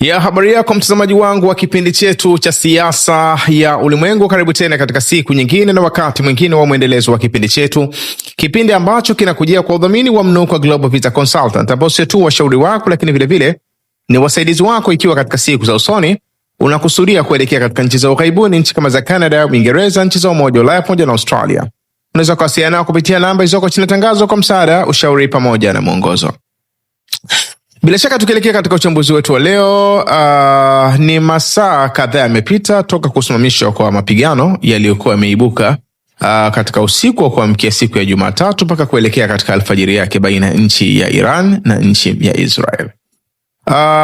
Ya habari yako mtazamaji wangu wa kipindi chetu cha siasa ya ulimwengu. Karibu tena katika siku nyingine na wakati mwingine wa mwendelezo wa kipindi chetu, kipindi ambacho kinakujia kwa udhamini wa Mnuko Global Visa Consultant, ambao sio tu washauri wako lakini vile vile ni wasaidizi wako ikiwa katika siku za usoni unakusudia kuelekea katika nchi za ughaibuni, nchi kama za Canada, Uingereza, nchi za Umoja wa Ulaya pamoja na Australia. Unaweza kuwasiliana nao kupitia namba hizo chini tangazo kwa msaada, ushauri pamoja na mwongozo. Bila shaka tukielekea katika uchambuzi wetu wa leo, ni masaa kadhaa yamepita toka kusimamishwa kwa mapigano yaliyokuwa yameibuka katika usiku wa kuamkia siku ya Jumatatu mpaka kuelekea katika alfajiri yake baina ya nchi ya Iran na nchi ya Israel.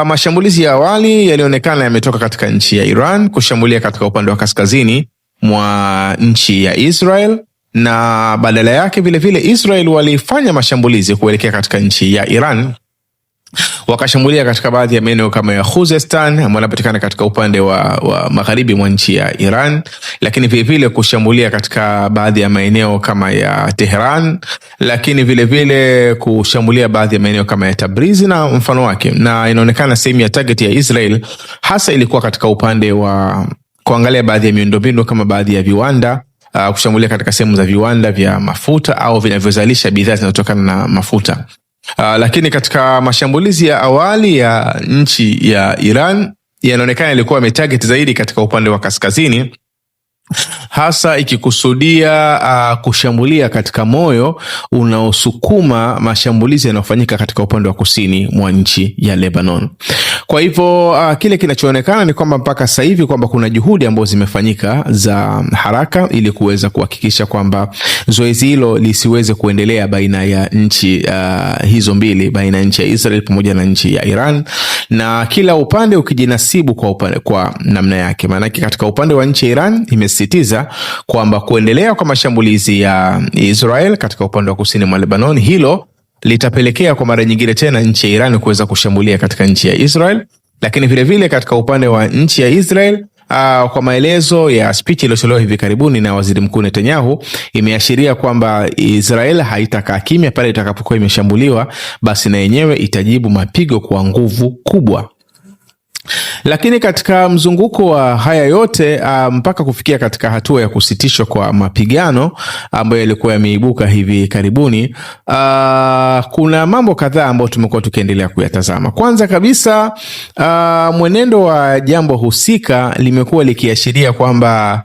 Mashambulizi ya awali yalionekana yametoka katika nchi ya Iran kushambulia katika upande wa kaskazini mwa nchi ya Israel, na badala yake vile vile Israel walifanya mashambulizi kuelekea katika nchi ya Iran. Wakashambulia katika baadhi ya maeneo kama ya Khuzestan ambayo yanapatikana katika upande wa magharibi mwa nchi ya Iran, lakini vile vile kushambulia katika baadhi ya maeneo kama ya Tehran, lakini vile vile kushambulia baadhi ya maeneo kama ya Tabriz na mfano wake. Na inaonekana sehemu ya target ya Israel hasa ilikuwa katika upande wa kuangalia baadhi ya miundombinu kama baadhi ya viwanda, kushambulia katika sehemu za viwanda vya mafuta au vinavyozalisha bidhaa zinazotokana na mafuta. Lakini katika mashambulizi ya awali ya nchi ya Iran yanaonekana ilikuwa imetarget zaidi katika upande wa kaskazini, hasa ikikusudia kushambulia katika moyo unaosukuma mashambulizi yanayofanyika katika upande wa kusini mwa nchi ya Lebanon. Kwa hivyo kile kinachoonekana ni kwamba mpaka sasa hivi kwamba kuna juhudi ambazo zimefanyika za haraka ili kuweza kuhakikisha kwamba zoezi hilo lisiweze kuendelea baina ya nchi hizo mbili, baina ya nchi ya Israel pamoja na nchi ya Iran, na kila upande ukijinasibu kwa namna yake. Maana katika upande wa nchi ya Iran imesisitiza kwamba kuendelea kwa mashambulizi ya Israel katika upande wa kusini mwa Lebanon, hilo litapelekea kwa mara nyingine tena nchi ya Iran kuweza kushambulia katika nchi ya Israel. Lakini vile vile katika upande wa nchi ya Israel, kwa maelezo ya speech iliyotolewa hivi karibuni na Waziri Mkuu Netanyahu, imeashiria kwamba Israel haitakaa kimya pale itakapokuwa imeshambuliwa, basi na yenyewe itajibu mapigo kwa nguvu kubwa. Lakini katika mzunguko wa haya yote mpaka kufikia katika hatua ya kusitishwa kwa mapigano ambayo yalikuwa yameibuka hivi karibuni, kuna mambo kadhaa ambayo tumekuwa tukiendelea kuyatazama. Kwanza kabisa, mwenendo wa jambo husika limekuwa likiashiria kwamba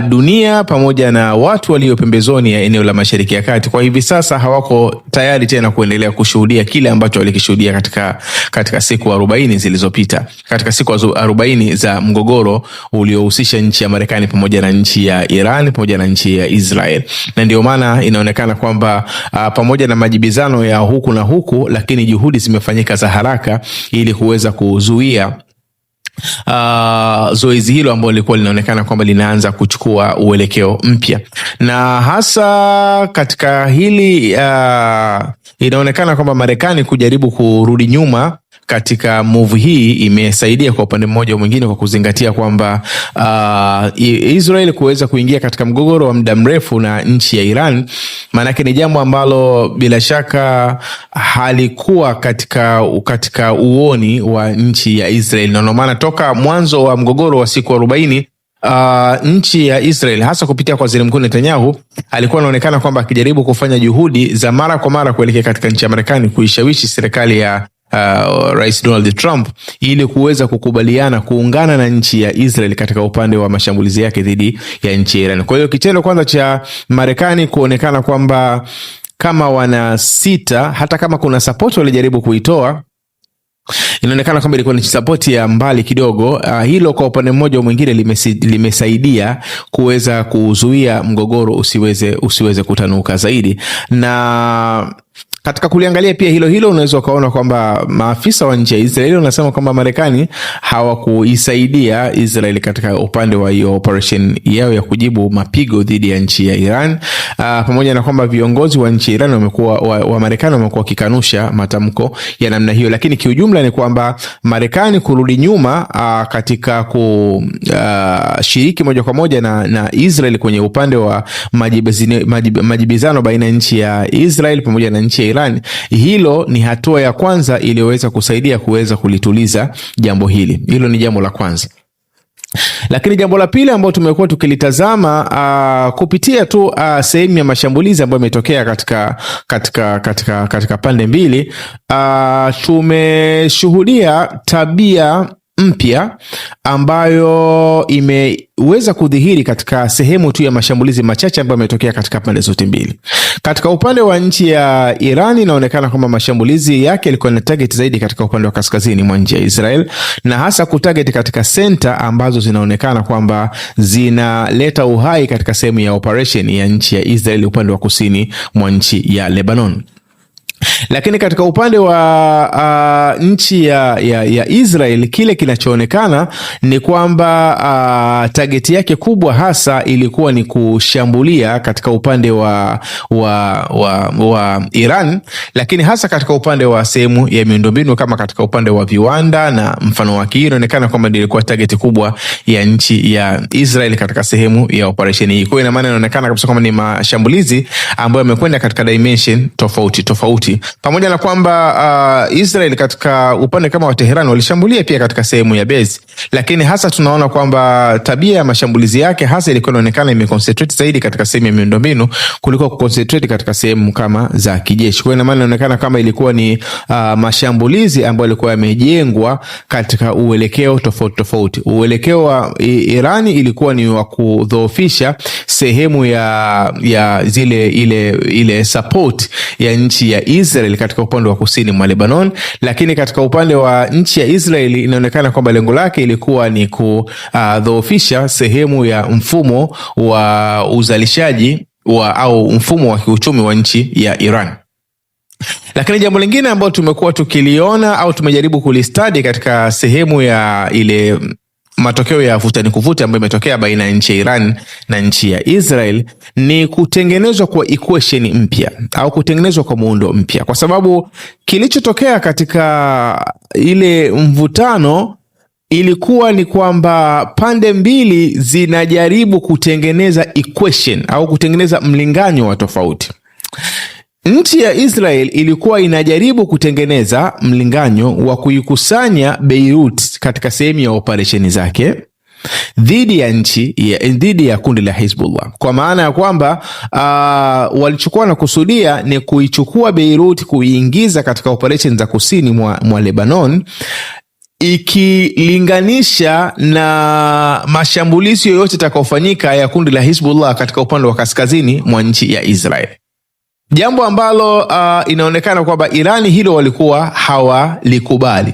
dunia pamoja na watu walio pembezoni ya eneo la Mashariki ya Kati kwa hivi sasa hawako tayari tena kuendelea kushuhudia kile ambacho walikishuhudia katika siku 40 zilizopita, katika siku 40 za mgogoro uliohusisha nchi ya Marekani pamoja na nchi ya Iran pamoja na nchi ya Israel. Na ndio maana inaonekana kwamba pamoja na majibizano ya huku na huku, lakini juhudi zimefanyika za haraka ili kuweza kuzuia zoezi hilo ambalo lilikuwa linaonekana kwamba linaanza kuchukua uelekeo mpya. Na hasa katika hili inaonekana kwamba Marekani kujaribu kurudi nyuma katika move hii imesaidia kwa upande mmoja au mwingine, kwa kuzingatia kwamba Israel kuweza kuingia katika mgogoro wa muda mrefu na nchi ya Iran, maanake ni jambo ambalo bila shaka halikuwa katika uoni wa nchi ya Israel. Na maana toka mwanzo wa mgogoro wa siku 40 nchi ya Israel hasa kupitia kwa Waziri Mkuu Netanyahu alikuwa anaonekana kwamba akijaribu kufanya juhudi za mara kwa mara kuelekea katika nchi ya Marekani kuishawishi serikali ya Rais Donald Trump ili kuweza kukubaliana kuungana na nchi ya Israel katika upande wa mashambulizi yake dhidi ya nchi ya Iran. Kwa hiyo kitendo kwanza cha Marekani kuonekana kwamba kama wana sita, hata kama kuna support walijaribu kuitoa, inaonekana kwamba ilikuwa ni support ya mbali kidogo. Hilo kwa upande mmoja au mwingine limesaidia kuweza kuzuia mgogoro usiweze kutanuka zaidi. Na katika kuliangalia pia hilo unaweza ukaona kwamba maafisa wa nchi ya Israeli wanasema kwamba Marekani hawakuisaidia Israeli katika upande wa hiyo operation yao ya kujibu mapigo dhidi ya nchi ya Iran, pamoja na kwamba viongozi wa nchi ya Iran wa Marekani wamekuwa kikanusha matamko ya namna hiyo. Lakini kiujumla ni kwamba Marekani kurudi nyuma katika kushiriki moja kwa moja na Israeli kwenye upande wa majibizano baina ya nchi ya Israeli pamoja na nchi ya Iran Iran, hilo ni hatua ya kwanza iliyoweza kusaidia kuweza kulituliza jambo hili. Hilo ni jambo la kwanza. Lakini jambo la pili ambalo tumekuwa tukilitazama kupitia tu sehemu ya mashambulizi ambayo imetokea katika pande mbili, tumeshuhudia tabia mpya ambayo imeweza kudhihiri katika sehemu tu ya mashambulizi machache ambayo yametokea katika pande zote mbili. Katika upande wa nchi ya Iran, inaonekana kwamba mashambulizi yake yalikuwa na target zaidi katika upande wa kaskazini mwa nchi ya Israel, na hasa kutarget katika center ambazo zinaonekana kwamba zinaleta uhai katika sehemu ya operation ya nchi ya Israel upande wa kusini mwa nchi ya Lebanon. Lakini katika upande wa nchi ya Israel, kile kinachoonekana ni kwamba target yake kubwa hasa ilikuwa ni kushambulia katika upande wa Iran, lakini hasa katika upande wa sehemu ya miundombinu kama katika upande wa viwanda na mfano wake. Inaonekana kwamba ndio ilikuwa target kubwa ya nchi ya Israel katika sehemu ya operation hii. Kwa ina maana inaonekana kabisa kwamba ni mashambulizi ambayo yamekwenda katika dimension tofauti. Pamoja na kwamba Israel katika upande kama wa Tehran walishambulia pia katika sehemu ya base, lakini hasa tunaona kwamba tabia ya mashambulizi yake hasa ilikuwa inaonekana imeconcentrate zaidi katika sehemu ya miundombinu kuliko kuconcentrate katika sehemu kama za kijeshi. Kwa hiyo maana inaonekana kama ilikuwa ni mashambulizi ambayo yalikuwa yamejengwa katika uelekeo tofauti. Uelekeo wa Irani ilikuwa ni wa kudhoofisha sehemu ya ile support ya nchi ya Israel katika upande wa kusini mwa Lebanon, lakini katika upande wa nchi ya Israel inaonekana kwamba lengo lake ilikuwa ni kudhoofisha sehemu ya mfumo wa uzalishaji au mfumo wa kiuchumi wa nchi ya Iran. Lakini jambo lingine ambalo tumekuwa tukiliona au tumejaribu kulistadi katika sehemu ya ile matokeo ya vuta ni kuvuta ambayo imetokea baina ya nchi ya Iran na nchi ya Israel ni kutengenezwa kwa equation mpya au kutengenezwa kwa muundo mpya, kwa sababu kilichotokea katika ile mvutano ilikuwa ni kwamba pande mbili zinajaribu kutengeneza equation au kutengeneza mlinganyo wa tofauti. Nchi ya Israel ilikuwa inajaribu kutengeneza mlinganyo wa kuikusanya Beirut katika sehemu ya operesheni zake dhidi ya kundi la Hezbollah, kwa maana ya kwamba walichukua na kusudia ni kuichukua Beirut, kuiingiza katika operesheni za kusini mwa Lebanon, ikilinganisha na mashambulizi yoyote yatakayofanyika ya kundi la Hezbollah katika upande wa kaskazini mwa nchi ya Israel. Jambo ambalo inaonekana kwamba Irani hilo walikuwa hawalikubali.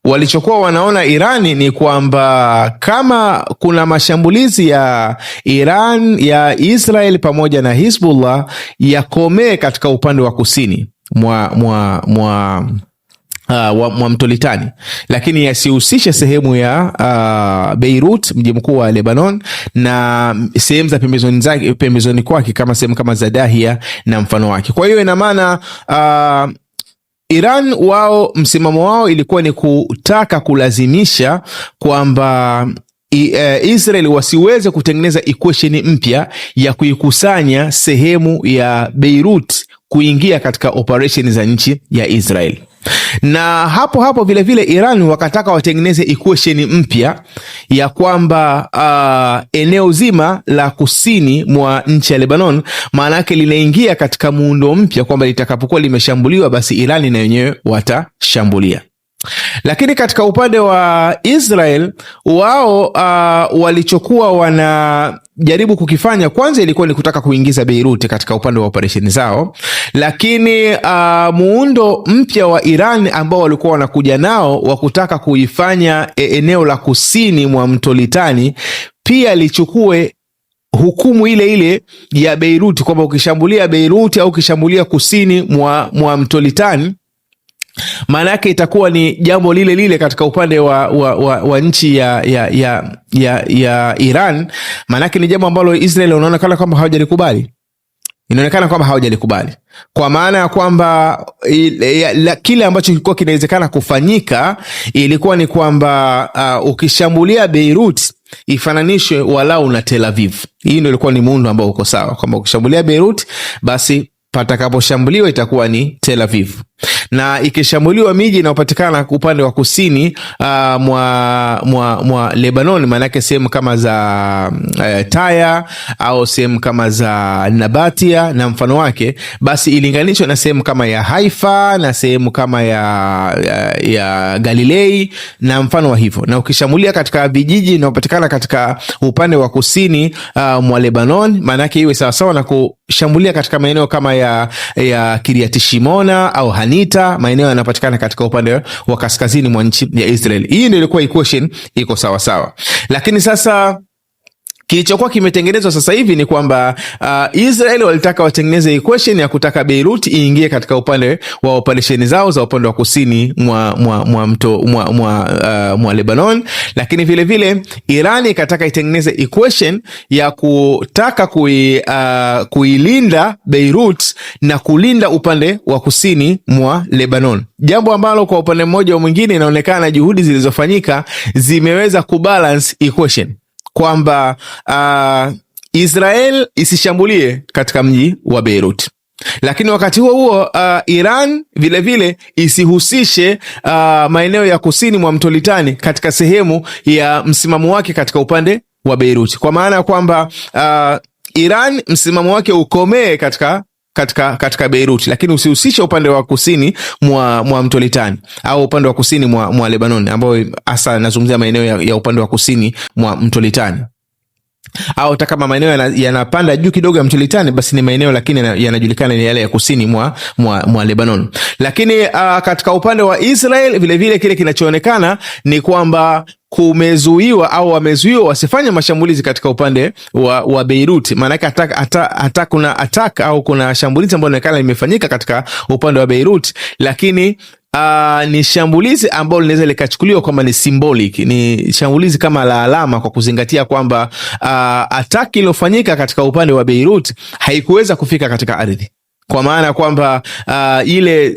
Walichokuwa wanaona Irani ni kwamba kama kuna mashambulizi ya Iran ya Israel pamoja na Hezbollah yakomee katika upande wa kusini mwa mto Litani, lakini yasihusishe sehemu ya Beirut, mji mkuu wa Lebanon, na sehemu za pembezoni kwake kama sehemu kama za Dahia na mfano wake. Kwa hiyo ina maana Iran wao msimamo wao ilikuwa ni kutaka kulazimisha kwamba Israel wasiweze kutengeneza equation mpya ya kuikusanya sehemu ya Beirut kuingia katika operation za nchi ya Israel. Na hapo vile vile Iran wakataka watengeneze equation mpya ya kwamba eneo zima la kusini mwa nchi ya Lebanon maana yake linaingia katika muundo mpya kwamba litakapokuwa limeshambuliwa basi Iran na wenyewe watashambulia. Lakini katika upande wa Israel wao walichokuwa wanajaribu kukifanya kwanza ilikuwa ni kutaka kuingiza Beirut katika upande wa operesheni zao, lakini muundo mpya wa Iran ambao walikuwa wanakuja nao wa kutaka kuifanya eneo la kusini mwa mto Litani pia lichukue hukumu ile ya Beirut, kwamba ukishambulia Beirut au ukishambulia kusini mwa mto Litani maana yake itakuwa ni jambo lile katika upande wa nchi ya Iran. Maana yake ni jambo ambalo Israel wanaonekana kwamba hawajalikubali. Inaonekana kwamba hawajalikubali, kwa maana ya kwamba kile ambacho kilikuwa kinawezekana kufanyika ilikuwa ni kwamba ukishambulia Beirut ifananishwe walau na Tel Aviv. Hii ndio ilikuwa ni muundo ambao uko sawa, kwamba ukishambulia Beirut basi patakaposhambuliwa itakuwa ni Tel Aviv, na ikishambuliwa miji inayopatikana upande wa kusini mwa Lebanon, maana yake sehemu kama za Taya au sehemu kama za Nabatia na mfano wake, basi ilinganishwa na sehemu kama ya Haifa na sehemu kama ya Galilei na mfano wa hivyo. Na ukishambulia katika vijiji vinavyopatikana katika upande wa kusini mwa Lebanon, maana yake iwe sawa sawa na kushambulia katika maeneo kama ya Kiryat Shimona au Hanita, maeneo yanapatikana katika upande wa kaskazini mwa nchi ya Israel. Hii ndio ilikuwa equation iko sawa sawa. Lakini sasa kilichokuwa kimetengenezwa sasa hivi ni kwamba Israel walitaka watengeneze equation ya kutaka Beirut iingie katika upande wa operesheni zao za upande wa kusini mwa Lebanon, lakini vile vile Iran ikataka itengeneze equation ya kutaka kuilinda Beirut na kulinda upande wa kusini mwa Lebanon, jambo ambalo kwa upande mmoja au mwingine inaonekana juhudi zilizofanyika zimeweza kubalance equation kwamba Israel isishambulie katika mji wa Beirut, lakini wakati huo Iran vile vile isihusishe maeneo ya kusini mwa mto Litani katika sehemu ya msimamo wake katika upande wa Beirut, kwa maana kwamba Iran msimamo wake ukomee katika Beirut, lakini usihusishe upande wa kusini mwa mto Litani au upande wa kusini mwa Lebanon, ambao hasa nazungumzia maeneo ya upande wa kusini mwa mto Litani, au hata kama maeneo yanapanda juu kidogo ya mto Litani, basi ni maeneo lakini yanajulikana ni yale ya kusini mwa Lebanon. Lakini katika upande wa Israel vile vile kile kinachoonekana ni kwamba kumezuiwa au wamezuiwa wasifanye mashambulizi katika upande wa Beirut. Maana yake kuna attack au kuna shambulizi ambalo linaonekana limefanyika katika upande wa Beirut, lakini ni shambulizi ambalo linaweza likachukuliwa kwamba ni symbolic, ni shambulizi kama la alama, kwa kuzingatia kwamba attack iliyofanyika katika upande wa Beirut haikuweza kufika katika ardhi, kwa maana kwamba ile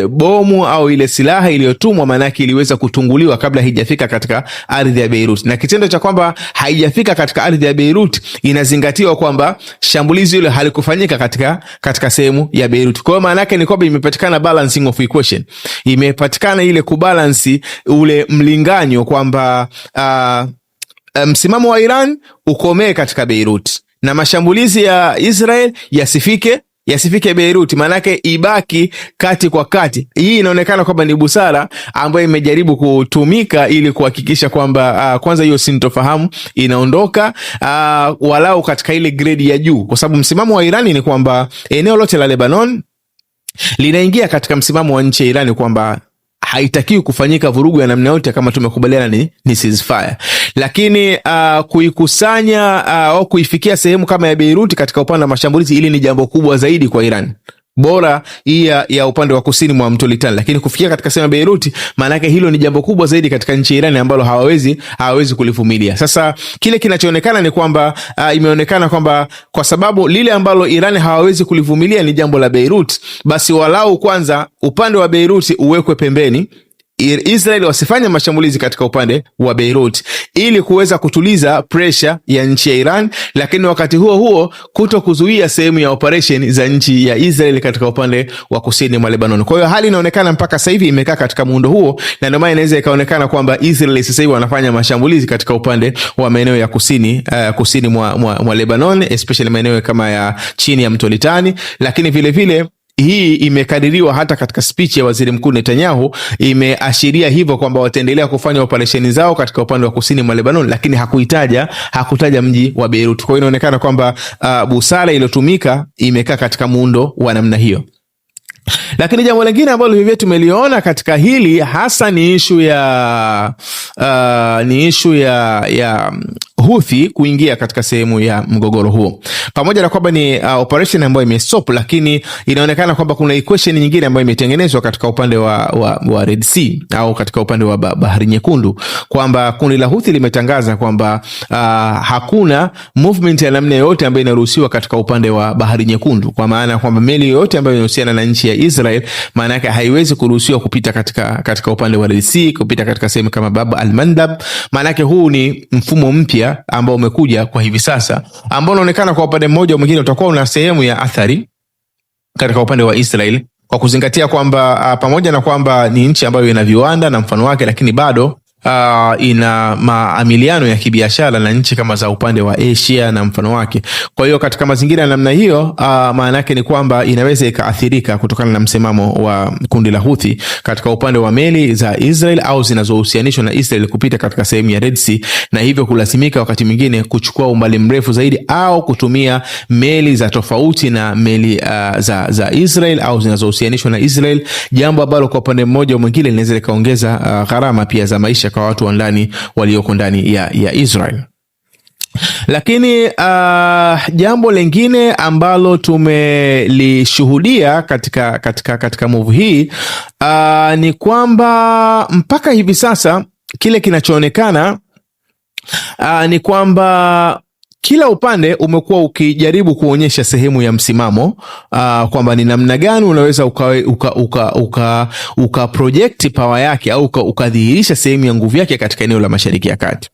bomu au ile silaha iliyotumwa manake iliweza kutunguliwa kabla haijafika katika ardhi ya Beirut, na kitendo cha kwamba haijafika katika ardhi ya Beirut inazingatiwa kwamba shambulizi hilo halikufanyika katika sehemu ya Beirut. Kwa hiyo maana yake ni kwamba imepatikana balancing of equation, imepatikana ile kubalansi ule mlinganyo kwamba msimamo wa Iran ukomee katika Beirut na mashambulizi ya Israel yasifike Beirut, manake ibaki kati kwa kati. Hii inaonekana kwamba ni busara ambayo imejaribu kutumika ili kuhakikisha kwamba kwanza hiyo sintofahamu inaondoka walau katika ile grade ya juu, kwa sababu msimamo wa Irani ni kwamba eneo lote la Lebanon linaingia katika msimamo wa nchi ya Irani kwamba haitakiwi kufanyika vurugu ya namna yote kama tumekubaliana ni ceasefire. Lakini kuikusanya au kuifikia sehemu kama ya Beirut katika upande wa mashambulizi, ili ni jambo kubwa zaidi kwa Iran. Bora hii ya upande wa kusini mwa mto Litani, lakini kufikia katika sehemu ya Beirut maana yake hilo ni jambo kubwa zaidi katika nchi ya Iran ambalo hawawezi kulivumilia. Sasa kile kinachoonekana ni kwamba imeonekana kwamba kwa sababu lile ambalo Iran hawawezi kulivumilia ni jambo la Beirut, basi walau kwanza upande wa Beirut uwekwe pembeni, Israel wasifanye mashambulizi katika upande wa Beirut ili kuweza kutuliza pressure ya nchi ya Iran, lakini wakati huo kuto kuzuia sehemu ya operation za nchi ya Israel katika upande wa kusini mwa Lebanon. Kwa hiyo hali inaonekana mpaka sasa hivi imekaa katika muundo huo, na ndio maana inaweza ikaonekana kwamba Israel sasa hivi wanafanya mashambulizi katika upande wa maeneo ya kusini mwa Lebanon, especially maeneo kama ya chini ya mto Litani. Lakini vile vile hii imekadiriwa hata katika speech ya Waziri Mkuu Netanyahu, imeashiria hivyo kwamba wataendelea kufanya operesheni zao katika upande wa kusini mwa Lebanon, lakini hakutaja mji wa Beirut. Kwa hiyo inaonekana kwamba busara iliyotumika imekaa katika muundo wa namna hiyo. Lakini jambo lingine ambalo hivi tumeliona katika hili hasa ni issue ya Houthi kuingia katika sehemu ya mgogoro huo. Pamoja na kwamba ni operation ambayo imestop, lakini inaonekana kwamba kuna equation nyingine ambayo imetengenezwa katika upande wa Red Sea au katika upande wa Bahari Nyekundu, kwamba kundi la Houthi limetangaza kwamba hakuna movement ya namna yoyote ambayo inaruhusiwa katika upande wa Bahari Nyekundu, kwa maana kwamba meli yoyote ambayo inahusiana na nchi ya Israel maana yake haiwezi kuruhusiwa kupita katika upande wa Red Sea, kupita katika sehemu kama Bab al-Mandab. Maana yake huu ni mfumo mpya ambao umekuja kwa hivi sasa, ambao unaonekana kwa upande mmoja au mwingine utakuwa una sehemu ya athari, katika upande wa Israel, kwa kuzingatia kwamba pamoja na kwamba ni nchi ambayo ina viwanda na mfano wake, lakini bado ina maamiliano ya kibiashara na nchi kama za upande wa Asia na mfano wake. Kwa hiyo katika mazingira ya namna hiyo, maana yake ni kwamba inaweza ikaathirika kutokana na msimamo wa kundi la Houthi katika upande wa meli za Israel au zinazohusianishwa na Israel kupita katika sehemu ya Red Sea, na hivyo kulazimika wakati mwingine kuchukua umbali mrefu zaidi au kutumia meli za tofauti na meli za Israel au zinazohusianishwa na Israel, jambo ambalo kwa upande mmoja au mwingine linaweza likaongeza gharama pia za maisha kwa watu wa ndani walioko ndani ya Israel. Lakini jambo lingine ambalo tumelishuhudia katika move hii ni kwamba mpaka hivi sasa kile kinachoonekana ni kwamba kila upande umekuwa ukijaribu kuonyesha sehemu ya msimamo kwamba ni namna gani unaweza uka project power yake au ukadhihirisha sehemu ya nguvu yake katika eneo la Mashariki ya Kati.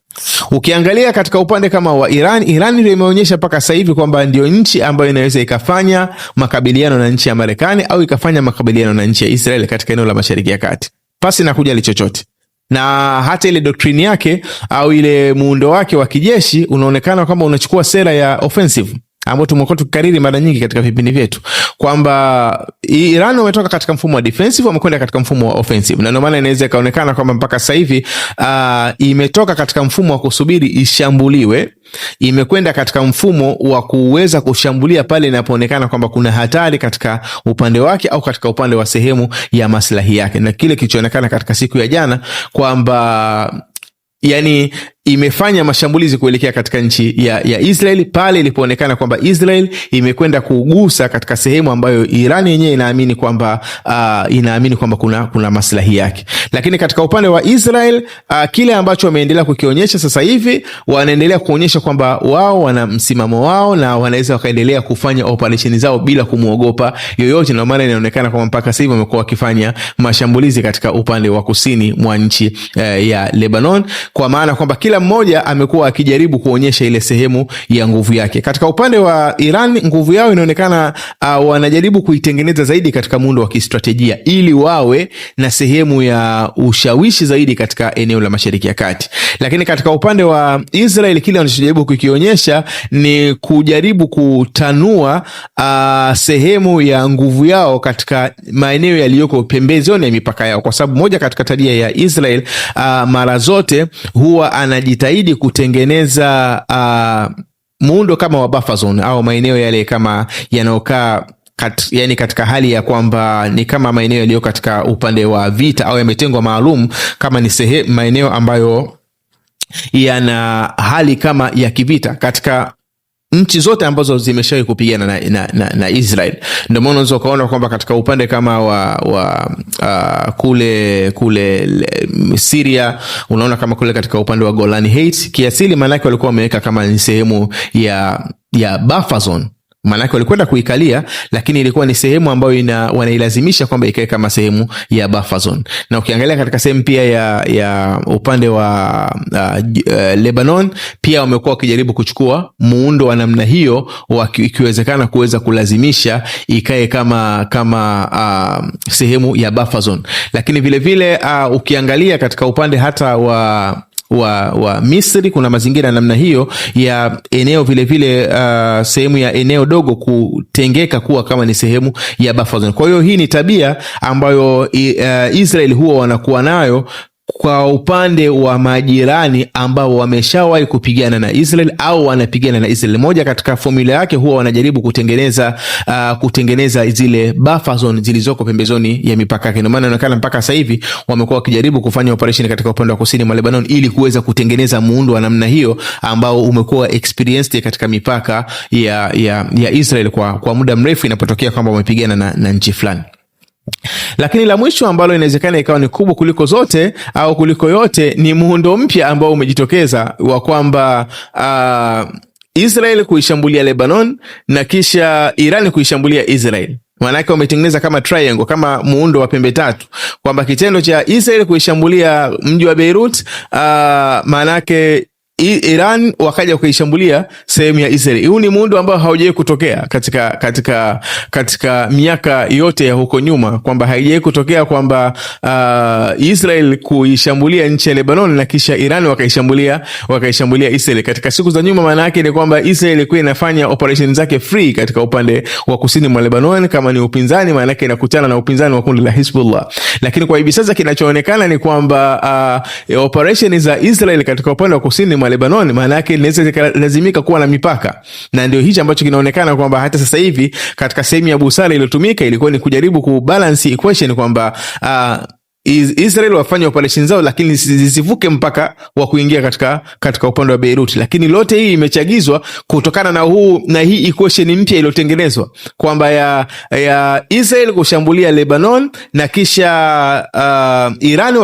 Ukiangalia katika upande kama wa Iran ndio imeonyesha mpaka sasa hivi kwamba ndio nchi ambayo inaweza ikafanya makabiliano na nchi ya Marekani au ikafanya makabiliano na nchi ya Israel katika eneo la Mashariki ya Kati pasi na kujali chochote. Na hata ile doktrini yake au ile muundo wake wa kijeshi unaonekana kama unachukua sera ya offensive ambao tumekuwa tukikariri mara nyingi katika vipindi vyetu kwamba Iran wametoka katika mfumo wa defensive wamekwenda katika mfumo wa offensive, na ndio maana inaweza kaonekana kwamba mpaka sasa hivi imetoka katika mfumo wa kusubiri ishambuliwe, imekwenda katika mfumo wa kuweza kushambulia pale inapoonekana kwamba kuna hatari katika upande wake au katika upande wa sehemu ya maslahi yake. Na kile kilichoonekana katika siku ya jana kwamba yani imefanya mashambulizi kuelekea katika nchi ya Israel pale ilipoonekana kwamba Israel imekwenda kugusa katika sehemu ambayo Iran yenyewe inaamini kwamba kuna maslahi yake. Lakini katika upande wa Israel kile ambacho wameendelea kukionyesha sasa hivi, wanaendelea kuonyesha kwamba wao wana msimamo wao na wanaweza wakaendelea kufanya operation zao bila kumuogopa yoyote, na maana inaonekana kwamba mpaka sasa hivi wamekuwa wakifanya mashambulizi katika upande wa kusini mwa nchi ya Lebanon, kwa maana kwamba kila mmoja amekuwa akijaribu kuonyesha ile sehemu ya nguvu yake. Katika upande wa Iran nguvu yao inaonekana wanajaribu kuitengeneza zaidi katika muundo wa kistratejia ili wawe na sehemu ya ushawishi zaidi katika eneo la Mashariki ya Kati. Lakini katika upande wa Israel kile wanachojaribu kukionyesha ni kujaribu kutanua sehemu ya nguvu yao katika maeneo yaliyoko pembezoni ya mipaka yao, kwa sababu moja katika tabia ya Israel mara zote huwa anajitahidi kutengeneza muundo kama wa buffer zone au maeneo yale kama yanayokaa yani katika hali ya kwamba ni kama maeneo yaliyo katika upande wa vita au yametengwa maalum kama ni maeneo ambayo yana hali kama ya kivita katika nchi zote ambazo zimeshawahi kupigana na Israel. Ndio maana unaweza kuona kwamba katika upande kama kule Syria, unaona kama kule katika upande wa Golani Heights kiasili maana yake walikuwa wameweka kama ni sehemu ya buffer zone. Maana walikwenda kuikalia, lakini ilikuwa ni sehemu ambayo wanailazimisha kwamba ikae kama sehemu ya buffer zone. Na ukiangalia katika sehemu pia ya upande wa Lebanon pia wamekuwa wakijaribu kuchukua muundo wa namna hiyo, ikiwezekana kuweza kulazimisha ikae kama sehemu ya buffer zone. Lakini vile vile ukiangalia katika upande hata wa Misri kuna mazingira namna hiyo ya eneo vile vile sehemu ya eneo dogo kutengeka kuwa kama ni sehemu ya buffer zone. Kwa hiyo hii ni tabia ambayo Israel huwa wanakuwa nayo kwa upande wa majirani ambao wameshawahi kupigana na Israel au wanapigana na Israel. Moja katika formula yake huwa wanajaribu kutengeneza zile buffer zone zilizoko pembezoni ya mipaka yake. Ndio maana inaonekana mpaka sasa hivi wamekuwa wakijaribu kufanya operation katika upande wa kusini mwa Lebanon ili kuweza kutengeneza muundo wa namna hiyo ambao umekuwa experienced katika mipaka ya Israel kwa muda mrefu inapotokea kwamba wamepigana na nchi fulani. Lakini la mwisho ambalo inawezekana ikawa ni kubwa kuliko zote au kuliko yote ni muundo mpya ambao umejitokeza wa kwamba Israel kuishambulia Lebanon na kisha Iran kuishambulia Israel. Maanake wametengeneza kama triangle, kama muundo wa pembe tatu, kwamba kitendo cha Israel kuishambulia mji wa Beirut maanake Iran wakaja kuishambulia sehemu ya Israel. Huu ni muundo ambao haujawahi kutokea katika miaka yote ya huko nyuma, kwamba haijawahi kutokea kwamba Israel kuishambulia nchi ya Lebanon na kisha Iran wakaishambulia Israel. Katika siku za nyuma, maana yake ni kwamba Israel ilikuwa inafanya operation zake free katika upande wa kusini mwa Lebanon. Kama ni upinzani, maana yake inakutana na upinzani wa kundi la Hezbollah. Lakini kwa hivi sasa kinachoonekana ni kwamba operation za Israel katika upande wa kusini mwa Lebanon, maana yake inaweza lazimika kuwa na mipaka, na ndio hicho ambacho kinaonekana kwamba hata sasa hivi katika sehemu ya busara iliyotumika ilikuwa ni kujaribu kubalance equation kwamba Israel wafanye operation zao lakini zisivuke mpaka wa kuingia katika upande wa Beirut. Lakini lote hii imechagizwa kutokana na hii equation mpya iliyotengenezwa kwamba ya Israel kushambulia Lebanon na kisha Iran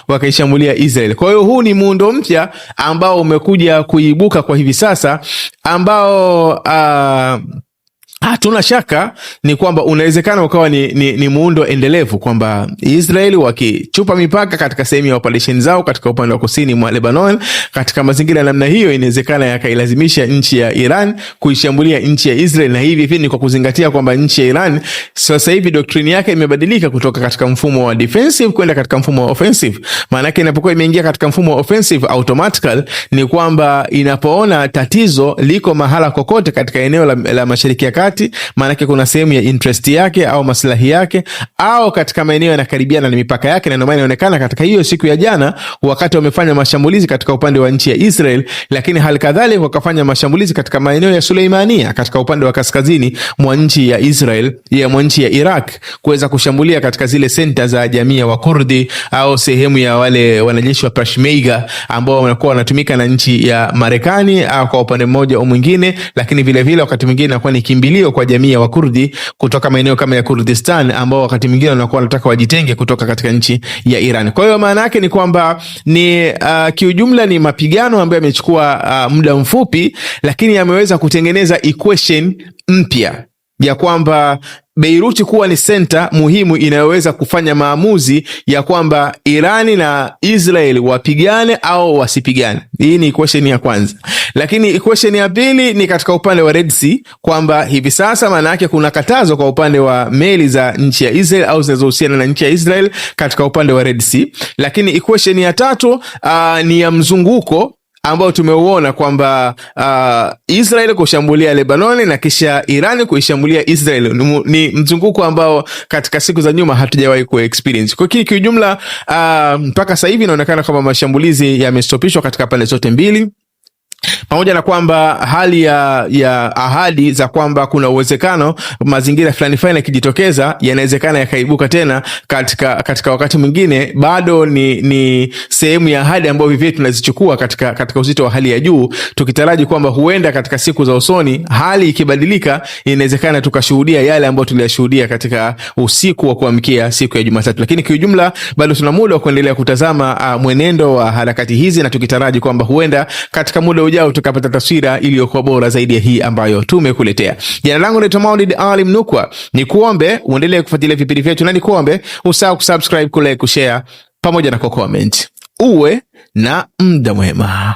wakaishambulia Israel. Kwa hiyo huu ni muundo mpya ambao umekuja kuibuka kwa hivi sasa, ambao hatuna shaka ni kwamba unawezekana ukawa ni muundo endelevu, kwamba Israeli wakichupa mipaka katika sehemu ya operation zao katika upande wa kusini mwa Lebanon, katika mazingira namna hiyo inawezekana yakailazimisha nchi ya Iran kuishambulia nchi ya Israel. Na hivi ni kwa kuzingatia kwamba nchi ya Iran sasa hivi doctrine yake imebadilika kutoka katika mfumo wa defensive kwenda katika mfumo wa offensive. Maana yake inapokuwa imeingia katika mfumo wa offensive, automatically ni kwamba inapoona tatizo liko mahala kokote katika eneo la Mashariki ya Kati, maanake kuna sehemu ya interest yake au maslahi yake au katika maeneo yanakaribiana na mipaka yake. Na ndio maana inaonekana katika hiyo siku ya jana wakati wamefanya mashambulizi katika upande wa nchi ya Israel, lakini hali kadhalika wakafanya mashambulizi katika maeneo ya Suleimania katika upande wa kaskazini mwa nchi ya Israel, mwa nchi ya Iraq, kuweza kushambulia katika zile center za jamii ya Wakurdi au sehemu ya wale wanajeshi wa Peshmerga ambao wanakuwa wanatumika na nchi ya Marekani au kwa upande mmoja au mwingine. Lakini vile vile wakati mwingine inakuwa ni kimbilio kwa jamii ya Wakurdi kutoka maeneo kama ya Kurdistan, ambao wakati mwingine wanakuwa wanataka wajitenge kutoka katika nchi ya Iran. Kwa hiyo maana yake ni kwamba ni kiujumla ni mapigano ambayo yamechukua muda mfupi, lakini yameweza kutengeneza equation mpya ya kwamba Beirut kuwa ni center muhimu inayoweza kufanya maamuzi ya kwamba Irani na Israel wapigane au wasipigane. Hii ni equation ya kwanza. Lakini equation ya pili ni katika upande wa Red Sea, kwamba hivi sasa maana yake kuna katazo kwa upande wa meli za nchi ya Israel au zinazohusiana na nchi ya Israel katika upande wa Red Sea. Lakini equation ya tatu ni ya mzunguko ambao tumeuona kwamba Israel kushambulia Lebanon na kisha Iran kuishambulia Israel. Ni mzunguko ambao katika siku za nyuma hatujawahi ku-experience. Kwa hiyo kiujumla mpaka sasa hivi inaonekana kwamba mashambulizi yamestopishwa katika pande zote mbili, pamoja na kwamba hali ya ahadi za kwamba kuna uwezekano mazingira fulani yakijitokeza yanawezekana yakaibuka tena katika wakati mwingine. Bado ni sehemu ya ahadi ambayo vivyo tunazichukua katika uzito wa hali ya juu, tukitaraji kwamba huenda katika siku za usoni hali ikibadilika, inawezekana tukashuhudia yale ambayo tuliyashuhudia katika usiku wa kuamkia siku ya Jumatatu. Lakini kiujumla bado tuna muda wa kuendelea kutazama mwenendo wa harakati hizi, na tukitaraji kwamba huenda katika muda ujao tukapata taswira iliyokuwa bora zaidi ya hii ambayo tumekuletea. Jina langu ni Maulid Ali Mnukwa. Nikuombe uendelee kufuatilia vipindi vyetu, na nikuombe usahau kusubscribe, kulike, kushare pamoja na comment. Uwe na muda mwema.